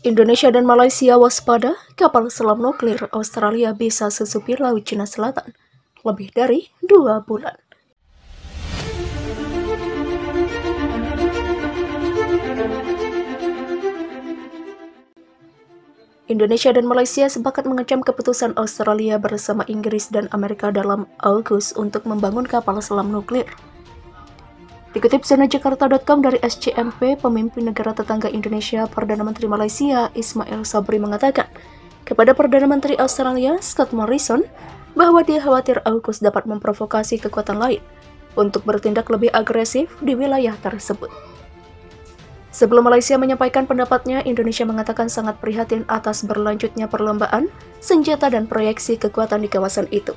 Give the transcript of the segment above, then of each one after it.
Indonesia dan Malaysia waspada, kapal selam nuklir Australia bisa susupir Laut Cina Selatan lebih dari 2 bulan. Indonesia dan Malaysia sepakat mengecam keputusan Australia bersama Inggris dan Amerika dalam AUKUS untuk membangun kapal selam nuklir. Dikutip zona-jakarta.com dari SCMP, pemimpin negara tetangga Indonesia, Perdana Menteri Malaysia Ismail Sabri mengatakan kepada Perdana Menteri Australia Scott Morrison bahwa dia khawatir AUKUS dapat memprovokasi kekuatan lain untuk bertindak lebih agresif di wilayah tersebut. Sebelum Malaysia menyampaikan pendapatnya, Indonesia mengatakan sangat prihatin atas berlanjutnya perlombaan, senjata dan proyeksi kekuatan di kawasan itu,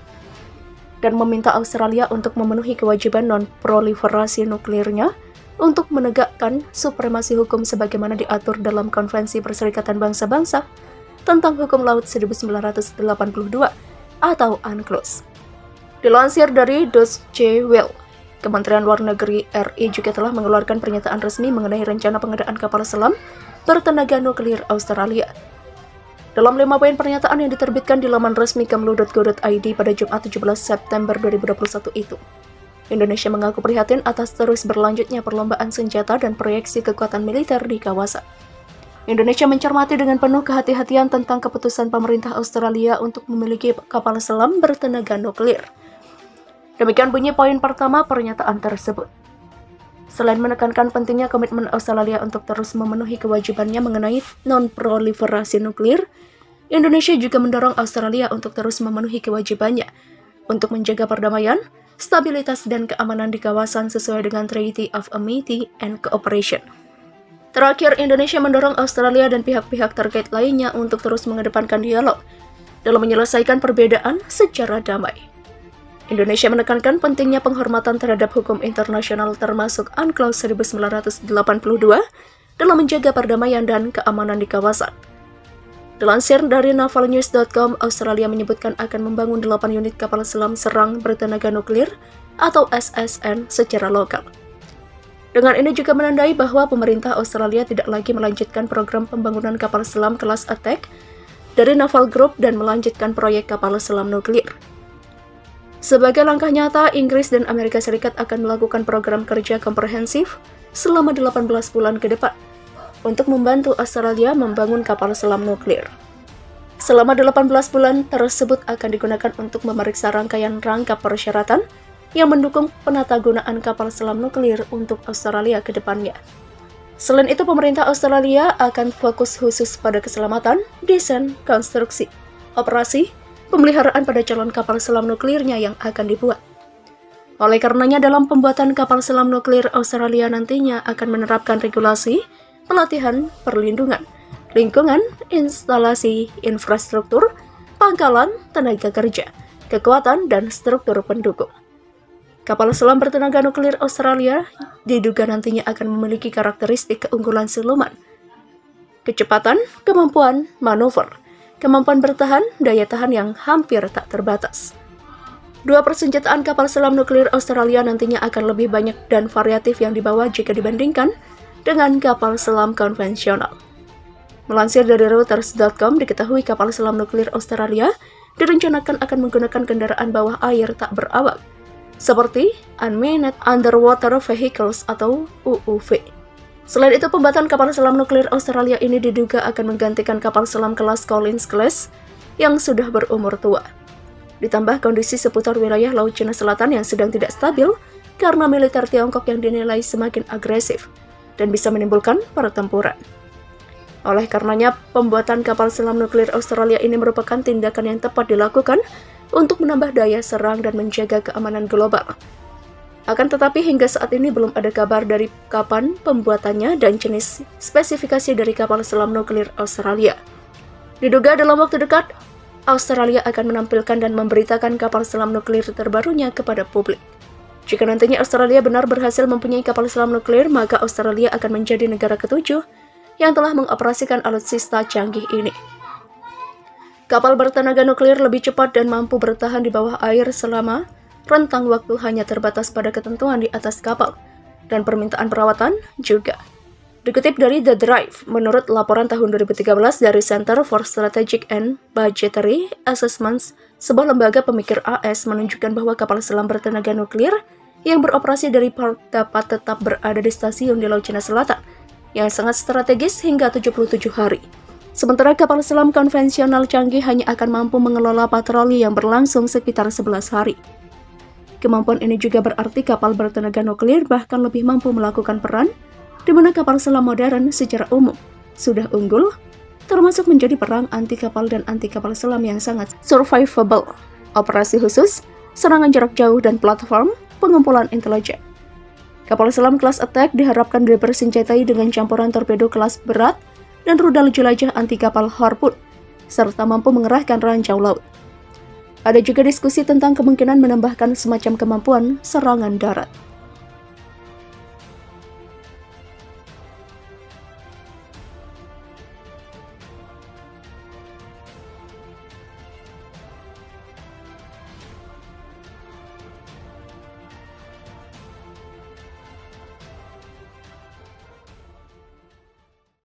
dan meminta Australia untuk memenuhi kewajiban non-proliferasi nuklirnya untuk menegakkan supremasi hukum sebagaimana diatur dalam Konvensi Perserikatan Bangsa-Bangsa tentang Hukum Laut 1982 atau UNCLOS. Dilansir dari Deutsche Welle, Kementerian Luar Negeri RI juga telah mengeluarkan pernyataan resmi mengenai rencana pengadaan kapal selam bertenaga nuklir Australia. Dalam 5 poin pernyataan yang diterbitkan di laman resmi kemlu.go.id pada Jumat 17 September 2021 itu, Indonesia mengaku prihatin atas terus berlanjutnya perlombaan senjata dan proyeksi kekuatan militer di kawasan. Indonesia mencermati dengan penuh kehati-hatian tentang keputusan pemerintah Australia untuk memiliki kapal selam bertenaga nuklir. Demikian bunyi poin pertama pernyataan tersebut. Selain menekankan pentingnya komitmen Australia untuk terus memenuhi kewajibannya mengenai non-proliferasi nuklir, Indonesia juga mendorong Australia untuk terus memenuhi kewajibannya untuk menjaga perdamaian, stabilitas, dan keamanan di kawasan sesuai dengan Treaty of Amity and Cooperation. Terakhir, Indonesia mendorong Australia dan pihak-pihak terkait lainnya untuk terus mengedepankan dialog dalam menyelesaikan perbedaan secara damai. Indonesia menekankan pentingnya penghormatan terhadap hukum internasional termasuk UNCLOS 1982 dalam menjaga perdamaian dan keamanan di kawasan. Dilansir dari navalnews.com, Australia menyebutkan akan membangun 8 unit kapal selam serang bertenaga nuklir atau SSN secara lokal. Dengan ini juga menandai bahwa pemerintah Australia tidak lagi melanjutkan program pembangunan kapal selam kelas Attack dari Naval Group dan melanjutkan proyek kapal selam nuklir. Sebagai langkah nyata, Inggris dan Amerika Serikat akan melakukan program kerja komprehensif selama 18 bulan ke depan untuk membantu Australia membangun kapal selam nuklir. Selama 18 bulan tersebut akan digunakan untuk memeriksa rangkaian rangkap persyaratan yang mendukung penatagunaan kapal selam nuklir untuk Australia ke depannya. Selain itu, pemerintah Australia akan fokus khusus pada keselamatan, desain, konstruksi, operasi, pemeliharaan pada calon kapal selam nuklirnya yang akan dibuat. Oleh karenanya, dalam pembuatan kapal selam nuklir Australia nantinya akan menerapkan regulasi, pelatihan, perlindungan, lingkungan, instalasi, infrastruktur, pangkalan, tenaga kerja, kekuatan, dan struktur pendukung. Kapal selam bertenaga nuklir Australia diduga nantinya akan memiliki karakteristik keunggulan siluman, kecepatan, kemampuan manuver, kemampuan bertahan, daya tahan yang hampir tak terbatas. Dua persenjataan kapal selam nuklir Australia nantinya akan lebih banyak dan variatif yang dibawa jika dibandingkan dengan kapal selam konvensional. Melansir dari Reuters.com, diketahui kapal selam nuklir Australia direncanakan akan menggunakan kendaraan bawah air tak berawak, seperti Unmanned Underwater Vehicles atau UUV. Selain itu, pembuatan kapal selam nuklir Australia ini diduga akan menggantikan kapal selam kelas Collins Class yang sudah berumur tua. Ditambah kondisi seputar wilayah Laut Cina Selatan yang sedang tidak stabil karena militer Tiongkok yang dinilai semakin agresif dan bisa menimbulkan pertempuran. Oleh karenanya, pembuatan kapal selam nuklir Australia ini merupakan tindakan yang tepat dilakukan untuk menambah daya serang dan menjaga keamanan global. Akan tetapi hingga saat ini belum ada kabar dari kapan pembuatannya dan jenis spesifikasi dari kapal selam nuklir Australia. Diduga dalam waktu dekat, Australia akan menampilkan dan memberitakan kapal selam nuklir terbarunya kepada publik. Jika nantinya Australia benar berhasil mempunyai kapal selam nuklir, maka Australia akan menjadi negara ketujuh yang telah mengoperasikan alutsista canggih ini. Kapal bertenaga nuklir lebih cepat dan mampu bertahan di bawah air selama rentang waktu hanya terbatas pada ketentuan di atas kapal, dan permintaan perawatan juga. Dikutip dari The Drive, menurut laporan tahun 2013 dari Center for Strategic and Budgetary Assessments, sebuah lembaga pemikir AS menunjukkan bahwa kapal selam bertenaga nuklir yang beroperasi dari Perth dapat tetap berada di stasiun di Laut Cina Selatan, yang sangat strategis hingga 77 hari. Sementara kapal selam konvensional canggih hanya akan mampu mengelola patroli yang berlangsung sekitar 11 hari. Kemampuan ini juga berarti kapal bertenaga nuklir bahkan lebih mampu melakukan peran di mana kapal selam modern secara umum sudah unggul, termasuk menjadi perang anti kapal dan anti kapal selam yang sangat survivable, operasi khusus, serangan jarak jauh, dan platform pengumpulan intelijen. Kapal selam kelas Attack diharapkan dipersenjatai dengan campuran torpedo kelas berat dan rudal jelajah anti kapal Harpoon, serta mampu mengerahkan ranjau laut. Ada juga diskusi tentang kemungkinan menambahkan semacam kemampuan serangan darat.